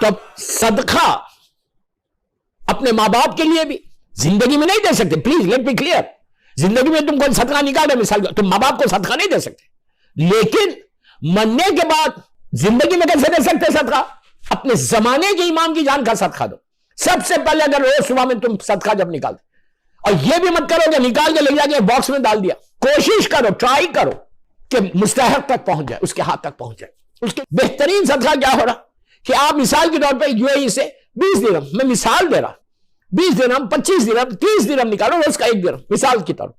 تو صدقہ اپنے ماں باپ کے لیے بھی زندگی میں نہیں دے سکتے. Please let me clear. زندگی میں تم کو صدقہ نکالے, مثال تم ماں باپ کو صدقہ نہیں دے سکتے, لیکن مرنے کے بعد زندگی میں کیسے دے سکتے صدقہ؟ اپنے زمانے کے امام کی جان کا صدقہ دو. سب سے پہلے اگر روز صبح میں تم صدقہ جب نکالتے, اور یہ بھی مت کرو کہ نکال کے لے جا کے باکس میں ڈال دیا. کوشش کرو, ٹرائی کرو کہ مستحق تک پہنچ جائے, اس کے ہاتھ تک پہنچ جائے. اس کے بہترین صدقہ کیا ہو رہا کہ آپ مثال کے طور پہ UAE سے 20 درہم, میں مثال دے رہا, 20 درہم, 25 درہم, 30 درہم نکالو روز کا 1 درہم, مثال کی طور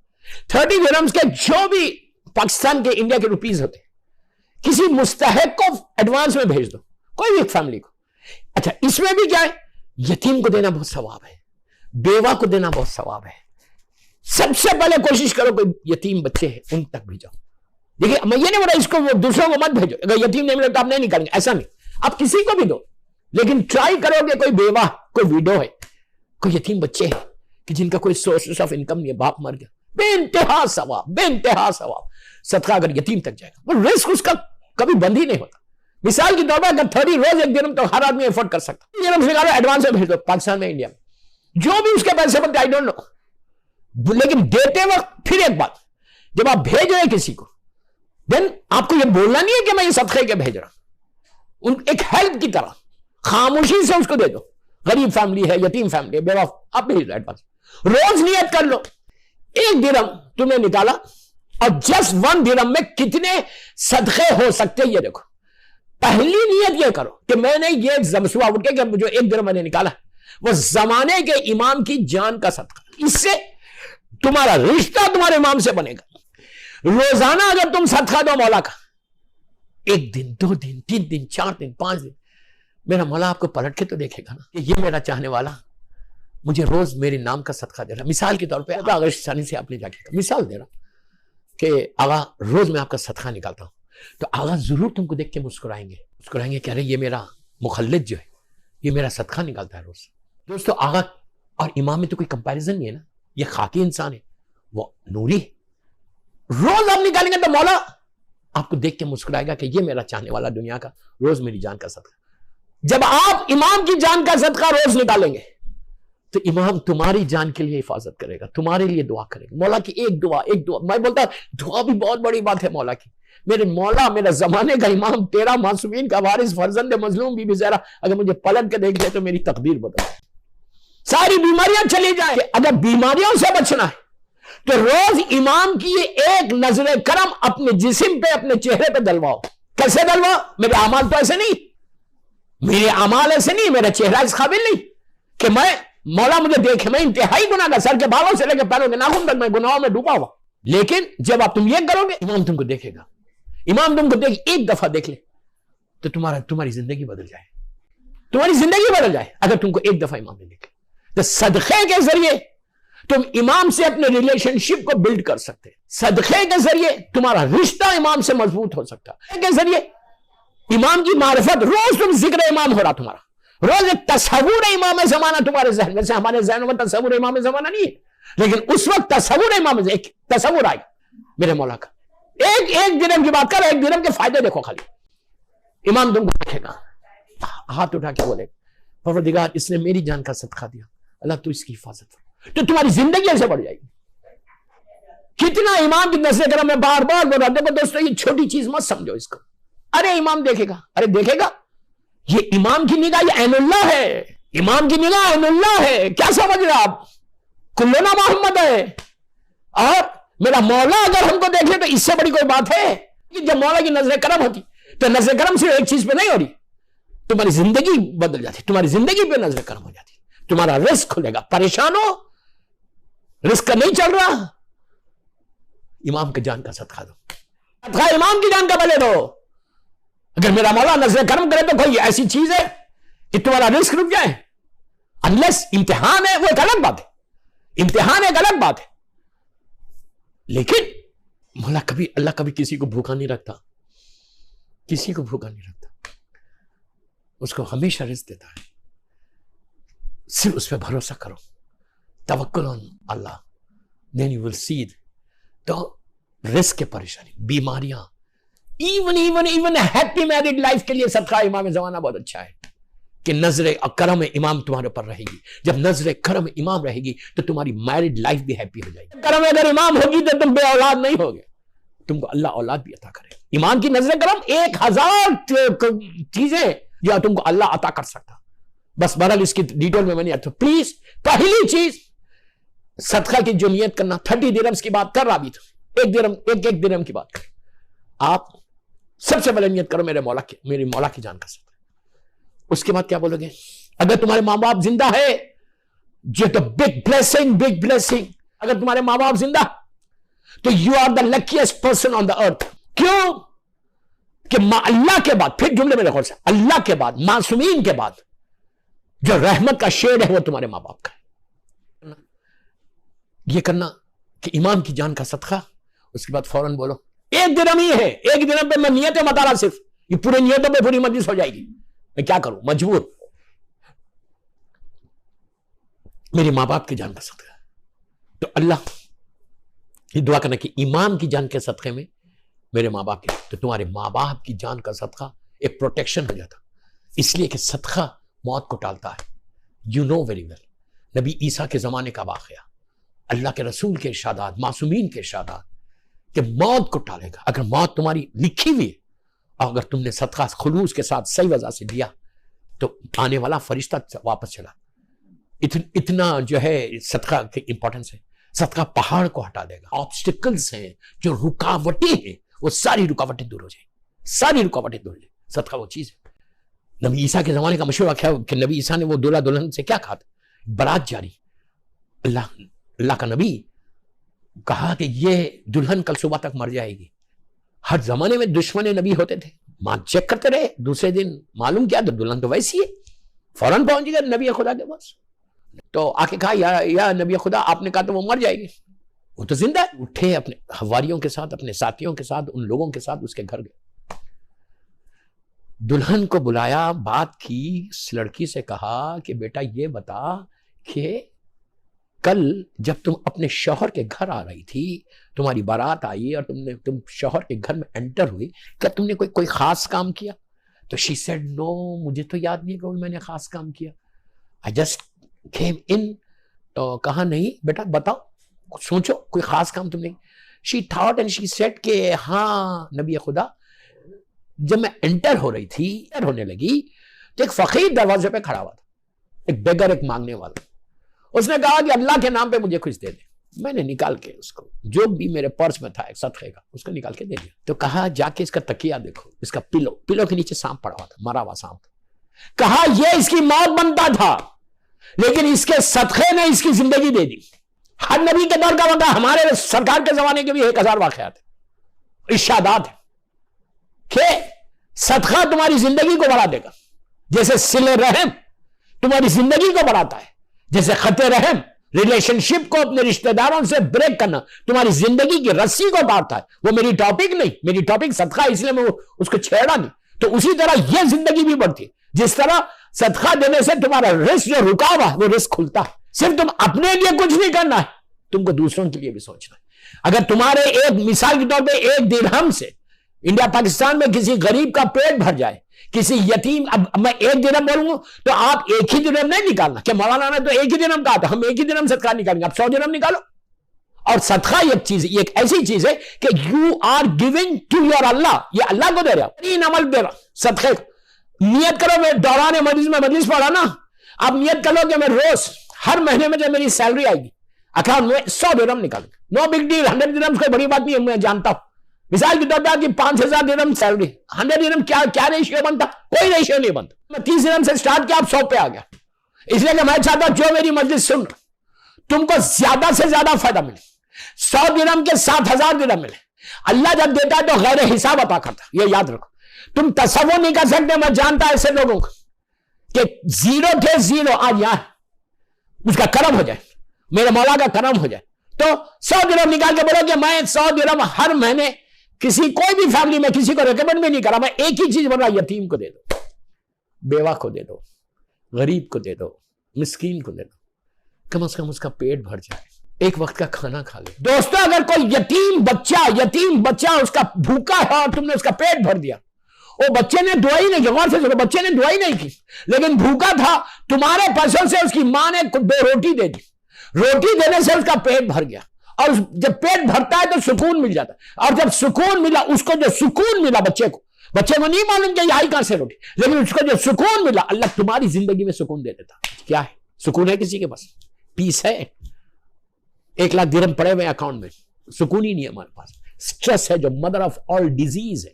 30 درہم کے جو بھی پاکستان کے انڈیا کے روپیز ہوتے کسی مستحق کو ایڈوانس میں بھیج دو, کوئی بھی ایک فیملی کو. اچھا اس میں بھی کیا ہے, یتیم کو دینا بہت ثواب ہے, بیوہ کو دینا بہت ثواب ہے. سب سے پہلے کوشش کرو کوئی یتیم بچے ہیں ان تک بھیجو. دیکھیں میں یہ نہیں بول رہا اس کو دوسروں کو مت بھیجو, اگر یتیم نہیں ملے تو آپ نہیں نکالیں گے, ایسا نہیں. آپ کسی کو بھی دو, لیکن ٹرائی کرو کہ کوئی بیوہ, کوئی ویڈو ہے, کوئی یتیم بچے ہیں کہ جن کا کوئی سورس آف انکم نہیں ہے, باپ مر گیا, بے انتہا ثواب, بے انتہا ثواب. صدقہ اگر یتیم تک جائے گا, وہ رسک اس کا کبھی بند ہی نہیں ہوتا. مثال کی طور پر اگر 30 روز 1 درہم تو ہر آدمی افورڈ کر سکتا. درہم نکالو ایڈوانس میں بھیج دو, پاکستان میں, انڈیا میں, جو بھی اس کے پیسے بنتے آئی ڈونٹ نو. لیکن دیتے وقت پھر ایک بات, جب آپ بھیج رہے ہیں کسی کو, دین آپ کو یہ بولنا نہیں ہے کہ میں یہ صدقے کے بھیج رہا ہوں, ایک ہیلپ کی طرح خاموشی سے اس کو دے دو. غریب فیملی ہے, یتیم فیملی ہے, بیوہ, آپ بھیج دو ایڈوانس. روز نیت کر لو 1 درہم تم نے نکالا, اور جسٹ 1 درہم میں کتنے صدقے ہو سکتے یہ دیکھو. پہلی نیت یہ کرو کہ میں نے یہ صبح اٹھ کے جو 1 درہم میں نے نکالا وہ زمانے کے امام کی جان کا صدقہ. اس سے تمہارا رشتہ تمہارے امام سے بنے گا. روزانہ اگر تم صدقہ دو مولا کا, 1 دن 2 دن 3 دن 4 دن 5 دن, میرا مولا آپ کو پلٹ کے تو دیکھے گا نا کہ یہ میرا چاہنے والا مجھے روز میرے نام کا صدقہ دے رہا. مثال کے طور پہ آغا ثانی سے آپ نے جا کے مثال دے رہا کہ آغا روز میں آپ کا صدقہ نکالتا ہوں, تو آغا ضرور تم کو دیکھ کے مسکرائیں گے کہ ارے یہ میرا مخلد جو ہے یہ میرا صدقہ نکالتا ہے روز. دوستو آغا اور امام میں تو کوئی کمپیریزن نہیں ہے نا, یہ خاکی انسان ہے, وہ نوری ہے. روز آپ نکالیں گے تو مولا آپ کو دیکھ کے مسکرائے گا کہ یہ میرا چاہنے والا دنیا کا روز میری جان کا صدقہ. جب آپ امام کی جان کا صدقہ روز نکالیں گے تو امام تمہاری جان کے لیے حفاظت کرے گا, تمہارے لیے دعا کرے گا. مولا کی ایک دعا, میں بولتا دعا بھی بہت بڑی بات ہے مولا کی. میرے مولا, میرا زمانے کا امام, تیرا معصومین کا وارث, فرزند مظلوم بی بی زہرا, اگر مجھے پلٹ کے دیکھ لے تو میری تقدیر بدل جائے, ساری بیماریاں چلی جائیں. اگر بیماریوں سے بچنا ہے تو روز امام کی ایک نظر کرم اپنے جسم پہ, اپنے چہرے پہ دلواؤ. کیسے دلواؤ؟ میرے اعمال تو ایسے نہیں, میرے اعمال ایسے نہیں, میرا چہرہ اس قابل نہیں کہ میں مولا مجھے دیکھے. میں انتہائی گناہ گار, سر کے بالوں سے لے کے پیروں کے ناخن تک میں گناہوں میں ڈوبا ہوا. لیکن جب آپ تم یہ کرو گے, امام تم کو دیکھے گا. امام تم کو ایک دفعہ دیکھ لے تو تمہاری زندگی بدل جائے, تمہاری زندگی بدل جائے اگر تم کو ایک دفعہ امام نے دیکھے. تو صدقے کے ذریعے تم امام سے اپنے ریلیشن شپ کو بلڈ کر سکتے. صدقے کے ذریعے تمہارا رشتہ امام سے مضبوط ہو سکتا. کے ذریعے امام کی معرفت, روز تم ذکر امام ہو رہا تمہارا, روز ایک تصور امام زمانہ تمہارے ذہن میں سے. ہمارے ذہن میں تصور امام زمانہ نہیں ہے, لیکن اس وقت تصور امام, ایک تصور آئے میرے مولا کا. ایک درہم کی بات کر, 1 درہم کے فائدے دیکھو خالی. امام تم کو دیکھے گا, ہاتھ اٹھا کے بولے پروردگار اس نے میری جان کا صدقہ دیا, اللہ تو اس کی حفاظت کر. تو تمہاری زندگی ایسے بڑھ جائے گی. کتنا امام کی نظر کرم میں بار بار بول رہا. دیکھو دوستو یہ چھوٹی چیز مت سمجھو اس کو. ارے امام دیکھے گا, ارے دیکھے گا, یہ امام کی نگاہ یہ عین اللہ ہے. امام کی نگاہ عین اللہ ہے. کیا سمجھ رہے آپ؟ کلنا محمد ہے. اور میرا مولا اگر ہم کو دیکھ لے تو اس سے بڑی کوئی بات ہے کہ جب مولا کی نظر کرم ہوتی تو نظر کرم صرف ایک چیز پہ نہیں ہو رہی, تمہاری زندگی بدل جاتی, تمہاری زندگی پہ نظر کرم ہو جاتی, تمہارا رزق کھلے گا. پریشان ہو, رزق کا نہیں چل رہا, امام کے جان کا صدقہ دو, صدقہ امام کی جان کا پہلے دو. اگر میرا مولا نظر کرم کرے تو کوئی ایسی چیز ہے کہ تمہارا رزق رک جائے, انلیس امتحان ہے, وہ ایک الگ بات ہے. امتحان ایک الگ بات ہے, لیکن مولا کبھی, اللہ کبھی کسی کو بھوکا نہیں رکھتا, کسی کو بھوکا نہیں رکھتا, اس کو ہمیشہ رزق دیتا ہے. صرف اس پہ بھروسہ کرو, توکل آن اللہ, then you will see it. تو رزق کے پریشانی, بیماریاں, ایون ہیپی میرڈ لائف کے لیے صدقہ امام زمانہ بہت اچھا ہے. کہ نظر کرم امام تمہارے پر رہے گی. جب نظر کرم امام رہے گی تو تمہاری میرڈ لائف بھی ہیپی ہو جائے گی. کرم اگر امام ہوگی تو تم بے اولاد نہیں ہوگے, تم کو اللہ اولاد بھی عطا کرے. ایمان کی نظر کرم 1000 چیزیں جو تم کو اللہ عطا کر سکتا. بس بہرحال اس کی ڈیٹیل میں نے پلیز پہلی چیز صدقہ کی جو نیت کرنا, 30 درہمز کی بات کر رہا بھی تھا, ایک درہم کی بات کر. آپ سب سے پہلے نیت کرو میرے مولا کی جان کا صدقہ. اس کے بعد کیا بولو گے؟ اگر تمہارے ماں باپ زندہ ہے جو تو بگ بلیسنگ. اگر تمہارے ماں باپ زندہ تو you are the luckiest person on the earth. کیوں کہ اللہ کے بعد, پھر جملے میں رکھو سے, اللہ کے بعد, معصومین کے بعد جو رحمت کا شیڈ ہے وہ تمہارے ماں باپ کا ہے. یہ کرنا کہ امام کی جان کا صدقہ. اس کے بعد فوراً بولو 1 درہم ہی ہے, 1 درہم پہ میں نیتیں بتا رہا, صرف یہ پورے نیتوں پہ پوری مجلس ہو جائے گی. میں کیا کروں, مجبور. میرے ماں باپ کی جان کا صدقہ. تو اللہ یہ دعا کرنا کہ ایمان کی جان کے صدقے میں میرے ماں باپ کی, تو تمہارے ماں باپ کی جان کا صدقہ ایک پروٹیکشن ہو جاتا. اس لیے کہ صدقہ موت کو ٹالتا ہے. یو نو ویری ویل, نبی عیسیٰ کے زمانے کا واقعہ, اللہ کے رسول کے ارشادات, معصومین کے ارشادات کہ موت کو ٹالے گا. اگر موت تمہاری لکھی ہوئی ہے اور اگر تم نے صدقہ خلوص کے ساتھ صحیح وجہ سے دیا تو آنے والا فرشتہ واپس چلا. اتنا جو ہے صدقہ کی امپورٹنس ہے. صدقہ پہاڑ کو ہٹا دے گا. آبسٹیکلز ہیں جو رکاوٹیں ہیں وہ ساری رکاوٹیں دور ہو جائیں, ساری رکاوٹیں دور ہو جائیں. صدقہ وہ چیز ہے. نبی عیسیٰ کے زمانے کا مشہور واقعہ کہ نبی عیسیٰ نے وہ دولہا دلہن سے کیا کہا تھا, برات جاری. اللہ کا نبی کہا کہ یہ دلہن کل صبح تک مر جائے گی. ہر زمانے میں دشمن نبی ہوتے تھے, ماں چیک کرتے رہے, دوسرے دن معلوم کیا تو دلہن تو ویسی ہے, فوراً پہنچ گیا نبی خدا کے پاس. تو آ کے کہا یا نبی خدا آپ نے کہا تو وہ مر جائے گی, وہ تو زندہ ہے. اٹھے اپنے حواریوں کے ساتھ, اپنے ساتھیوں کے ساتھ, ان لوگوں کے ساتھ اس کے گھر گئے. دلہن کو بلایا, بات کی, اس لڑکی سے کہا کہ بیٹا یہ بتا کہ کل جب تم اپنے شوہر کے گھر آ رہی تھی, تمہاری بارات آئی اور تم شوہر کے گھر میں انٹر ہوئی, کیا تم نے کوئی خاص کام کیا؟ تو she said no, مجھے تو یاد نہیں کہ میں نے خاص کام کیا. I just came in. تو کہا نہیں بیٹا بتاؤ, سوچو کوئی خاص کام تم نے. She thought and she said کہ ہاں نبی خدا, جب میں انٹر ہو رہی تھی, انٹر ہونے لگی تو ایک فقیر دروازے پہ کھڑا ہوا تھا, ایک بیگر, ایک مانگنے والا. اس نے کہا کہ اللہ کے نام پہ مجھے کچھ دے دے. میں نے نکال کے اس کو جو بھی میرے پرس میں تھا ایک صدقے کا, اس کو نکال کے دے دیا. تو کہا جا کے اس کا تکیہ دیکھو, اس کا پلو کے نیچے سانپ پڑا ہوا تھا, مرا ہوا سانپ. کہا یہ اس کی موت بنتا تھا لیکن اس کے صدقے نے اس کی زندگی دے دی. ہر نبی کے دور کا واقعہ, ہمارے سرکار کے زمانے کے بھی 1000 واقعات ہیں, ارشادات ہیں کہ صدقہ تمہاری زندگی کو بڑھا دے گا. جیسے صلہ رحم تمہاری زندگی کو بڑھاتا ہے, جیسے خط رحم ریلیشن شپ کو اپنے رشتہ داروں سے بریک کرنا تمہاری زندگی کی رسی کو کاٹتا ہے. وہ میری ٹاپک نہیں, میری ٹاپک صدقہ, اس لیے میں اس کو چھیڑا نہیں. تو اسی طرح یہ زندگی بھی بڑھتی ہے. جس طرح صدقہ دینے سے تمہارا رزق جو رکا ہوا ہے وہ رزق کھلتا ہے. صرف تم اپنے لیے کچھ نہیں کرنا ہے, تم کو دوسروں کے لیے بھی سوچنا ہے. اگر تمہارے ایک مثال کے طور پہ 1 درہم سے انڈیا پاکستان میں کسی غریب کا پیٹ بھر جائے, کسی یتیم, اب میں 1 درہم بولوں تو آپ 1 ہی درہم نہیں نکالنا کہ مولانا نے تو 1 ہی درہم کہا تھا, ہم 1 ہی درہم صدقہ نکالیں گے, آپ 100 درہم نکالو. اور صدقہ ایک چیز, یہ ایک ایسی چیز ہے کہ you are giving to your Allah, یہ اللہ کو دے رہا, تین عمل دے رہا صدقے. نیت کرو, میں دوران مجلس پڑھا نا, آپ نیت کرو کہ میں روز ہر مہینے میں جب میری سیلری آئے گی اکاؤنٹ میں 100 درہم نکالوں گا. نو بگ ڈیل, 100 درہم کوئی بڑی بات نہیں ہے, میں جانتا ہوں. مثال کے طور پہ آپ کی 5000 درہم سیلری, 100 درہم کیا ریشیو بنتا؟ کوئی ریشیو نہیں بنتا. میں 30 درہم سے سٹارٹ کیا, آپ 100 پہ آ گیا. اس لیے کہ میں چاہتا ہوں جو میری مجلس سن تم کو زیادہ سے زیادہ فائدہ ملے. 100 درہم کے 7000 درہم ملے. اللہ جب دیتا ہے تو غیر حساب عطا کرتا ہے, یہ یاد رکھو. تم تصور نہیں کر سکتے, میں جانتا ایسے لوگوں کو کہ 0 تھے 0 آج یہاں, اس کا کرم ہو جائے, میرے مولا کا کرم ہو جائے. تو 100 درہم نکال کے بولو کہ میں 100 درہم ہر مہینے کسی, کوئی بھی فیملی میں کسی کو ریکمنڈ بھی نہیں کرا, میں ایک ہی چیز بول رہا, یتیم کو دے دو, بیوہ کو دے دو, غریب کو دے دو, مسکین کو دے دو, کم از کم اس کا پیٹ بھر جائے, ایک وقت کا کھانا کھا لے. دوستو اگر کوئی یتیم بچہ اس کا بھوکا ہے اور تم نے اس کا پیٹ بھر دیا, وہ بچے نے دعا ہی نہیں کی، غور سے سنو، بچے نے دعا ہی نہیں کی، لیکن بھوکا تھا، تمہارے پیسوں سے اس کی ماں نے 2 روٹی دے دی، روٹی دینے سے اس کا پیٹ بھر گیا، اور جب پیٹ بھرتا ہے تو سکون مل جاتا ہے، اور جب سکون ملا اس کو، جو سکون ملا بچے کو نہیں معلوم کہ یہ آئی کہاں سے روٹی، لیکن اس کو جو سکون ملا، اللہ تمہاری زندگی میں سکون دے دیتا۔ کیا ہے سکون؟ ہے کسی کے پاس؟ پیس ہے؟ 1 لاکھ درہم پڑے ہوئے اکاؤنٹ میں، سکون ہی نہیں ہے ہمارے پاس۔ سٹریس ہے جو مدر آف آل ڈیزیز ہے،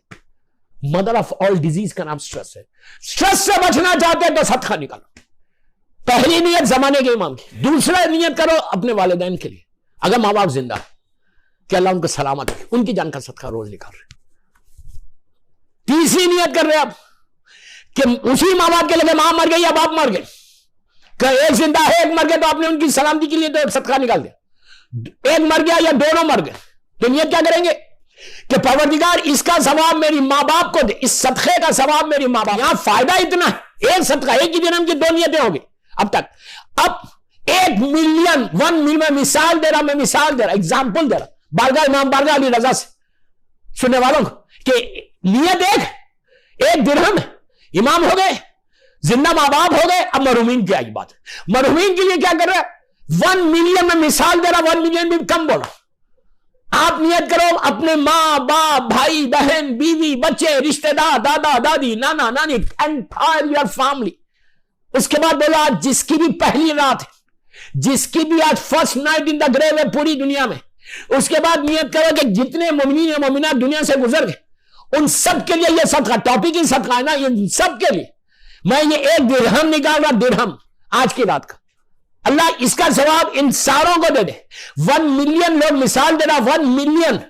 مدر آف آل ڈیزیز کا نام سٹریس ہے۔ سٹریس سے بچنا چاہتے ہیں تو صدقہ نکالو۔ پہلی نیت زمانے کے امام کی، دوسرا نیت کرو اپنے والدین کے لیے، اگر ماں باپ زندہ ہے کہ اللہ ان کو سلامت رکھے، ان کی جان کا صدقہ روز نکال رہے۔ تیسری نیت کر رہے آپ کہ اسی ماں باپ کے لگے، ماں مر گئی یا باپ مر گئے، کہ ایک زندہ ہے ایک مر گئے، تو آپ نے ان کی سلامتی کے لیے تو صدقہ نکال دیا، ایک مر گیا یا دونوں مر گئے، تو نیت کیا کریں گے کہ پروردگار اس کا ثواب میری ماں باپ کو دے، اس صدقے کا ثواب میری ماں باپ۔ یہاں فائدہ اتنا ہے، ایک صدقہ، ایک ہی درہم کی 2 نیتیں ہوگی اب تک۔ اب 1 ملین 1 ملین میں مثال دے رہا ایگزامپل دے رہا بارگاہ امام بارگاہ علی رضا سے، سننے والوں کو، کہ نیت ایک درہم، امام ہو گئے، زندہ ماں باپ ہو گئے، اب مرحومین کی آئی بات۔ مرحومین کے لیے کیا کر رہا ہے؟ 1 ملین میں مثال دے رہا، 1 ملین بھی کم بولو۔ آپ نیت کرو اپنے ماں باپ، بھائی بہن، بیوی، بچے، رشتہ دار، دادا دادی، نانا نانی، انٹائر یور فیملی۔ اس کے بعد بولا آج جس کی بھی پہلی رات ہے، جس کی بھی آج فرسٹ نائٹ ان دا گریو ہے پوری دنیا میں، اس کے بعد نیت کرو کہ جتنے مومنین و مومنات دنیا سے گزر گئے ان سب کے لیے یہ صدقہ، ٹاپک ہی صدقہ ہے نا، یہ سب کے لیے میں یہ 1 درہم نکال رہا، درہم آج کی رات کا، اللہ اس کا ثواب ان ساروں کو دے دے۔ 1 ملین لوگ مثال دے رہا، 1 ملین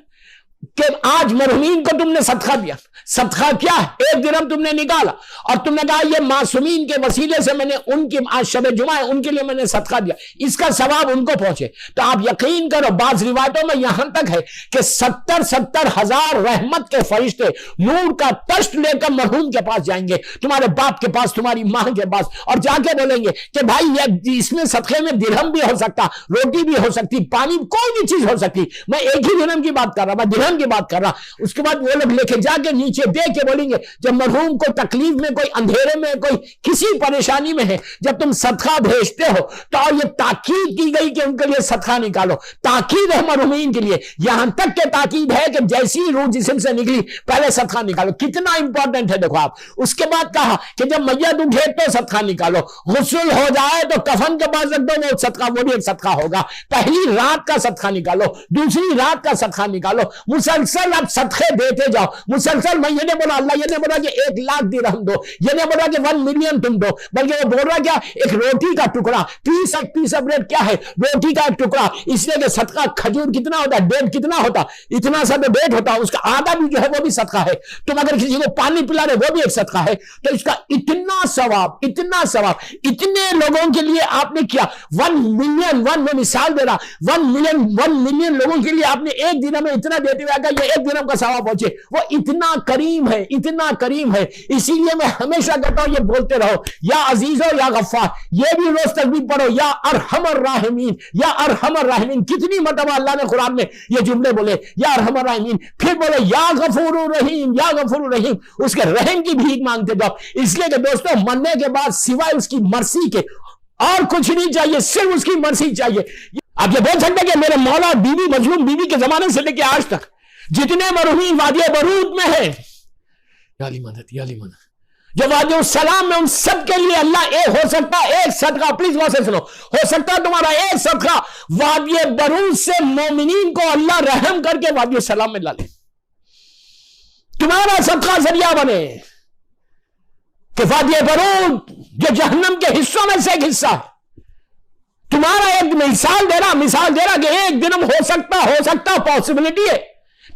کہ آج مرحومین کو تم نے صدقہ دیا۔ صدقہ کیا ہے؟ 1 درہم تم نے نکالا اور تم نے کہا یہ معصومین کے وسیلے سے میں نے ان کی، آج شب جمعہ ہے ان کے لیے میں نے صدقہ دیا، اس کا ثواب ان کو پہنچے۔ تو آپ یقین کرو، بعض روایتوں میں یہاں تک ہے کہ 70 ہزار رحمت کے فرشتے نور کا تشت لے کر مرحوم کے پاس جائیں گے، تمہارے باپ کے پاس، تمہاری ماں کے پاس، اور جا کے بولیں گے کہ بھائی یہ اس میں صدقے میں درہم بھی ہو سکتا، روٹی بھی ہو سکتی، پانی، کوئی بھی چیز ہو سکتی، میں ایک ہی درہم کی بات کر رہا، میں درہم کی بات کر رہا۔ اس کے بعد وہ لوگ لے کے جا کے نیچے دے کے بولیں گے، جب مرحوم کو تکلیف میں، کوئی اندھیرے میں، کوئی کسی پریشانی میں ہے، جب تم صدقہ بھیجتے ہو تو یہ تاکید کی گئی کہ ان کے لیے صدقہ نکالو، تاکید ہے مرحومین کے لیے، یہاں تک کہ تاکید ہے کہ جیسی روح جسم سے نکلی پہلے صدقہ نکالو۔ کتنا امپورٹنٹ ہے دیکھو آپ۔ اس کے بعد کہا کہ جب میت اٹھے تو صدقہ نکالو، غسل ہو جائے تو کفن کے پاس رکھ دو، وہ صدقہ، وہ بھی ایک صدقہ ہوگا۔ پہلی رات کا صدقہ نکالو، دوسری رات کا صدقہ نکالو، مسلسل آپ صدقے دیتے جاؤ، مسلسل۔ میں یہ نہیں بولا، اللہ یہ نہیں بولا کہ 1 لاکھ درہم دو، یہ نہیں بولا کہ 1 ملین تم دو، بلکہ وہ بول رہا کیا، ایک روٹی کا ٹکڑا، پیس آف بریڈ کیا ہے؟ روٹی کا ایک ٹکڑا، اس لیے کہ صدقہ کھجور کتنا ہوتا ہے، ڈیٹ کتنا ہوتا، اتنا سا تو ڈیٹ ہوتا، اس کا آدھا بھی جو ہے وہ بھی صدقہ ہے۔ تم اگر کسی کو پانی پلا رہے وہ بھی ایک صدقہ ہے، تو اس کا اتنا ثواب، اتنا ثواب، اتنے لوگوں کے لیے آپ نے کیا۔ 1 ملین، میں مثال دے رہا، 1 ملین لوگوں کے لیے آپ نے 1 دن میں اتنا دیتے ہوئے کہ یہ 1 درہم کا ثواب پہنچے۔ وہ اتنا کریم ہے، اتنا کریم ہے۔ اسی لیے میں ہمیشہ کہتا ہوں یہ بولتے رہو، یا عزیز ہو یا غفار، یہ بھی روز تسبیح پڑھو، یا ارحم الراحمین، یا ارحم الراحمین۔ کتنی مرتبہ اللہ نے قرآن میں یہ جملے بولے، یا ارحم الراحمین، پھر بولے یا غفور الرحیم، یا غفور الرحیم، اس کے رحم کی بھیک مانگتے جاؤ۔ اس لیے کہ دوستو مرنے کے بعد سوائے اس کی مرضی کے اور کچھ نہیں چاہیے، صرف اس کی مرضی چاہیے۔ آپ یہ بول سکتے کہ میرے مولا بیوی، مظلوم بیوی کے زمانے سے لے کے آج تک جتنے مرحومین وادی برود میں ہیں، یا علی مدد، یا علی مدد، جو وادی السلام میں، ان سب کے لیے اللہ ایک ہو سکتا، ایک صدقہ، پلیز غور سے سنو، ہو سکتا تمہارا ایک صدقہ وادی برود سے مومنین کو اللہ رحم کر کے وادی السلام میں لا لے، تمہارا صدقہ ذریعہ بنے کہ وادی برود جو جہنم کے حصوں میں سے ایک حصہ ہے، تمہارا ایک مثال دے رہا کہ 1 دن ہو سکتا پاسبلٹی ہے۔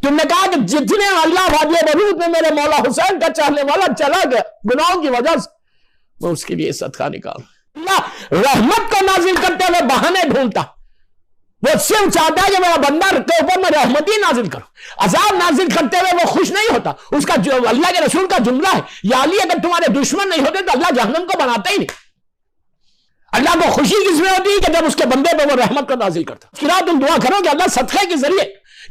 تم نے کہا کہ جتنے اللہ وادی برود میں میرے مولا حسین کا چاہنے والا چلا گیا گناہوں کی وجہ سے، میں اس کے لیے صدقہ نکال۔ اللہ رحمت کو نازل کرتے ہوئے بہانے ڈھونڈتا، وہ صرف چاہتا ہے کہ میرا بندہ کے اوپر میں رحمت ہی نازل کروں۔ عذاب نازل کرتے ہوئے وہ خوش نہیں ہوتا۔ اس کا جو اللہ کے رسول کا جملہ ہے، یا علی اگر تمہارے دشمن نہیں ہوتے تو اللہ جہنم کو بناتا ہی نہیں۔ اللہ کو خوشی کس میں ہوتی ہے کہ جب اس کے بندے پہ وہ رحمت کو نازل کرتا۔ اس کی رات تم دعا کرو کہ اللہ صدقے کے ذریعے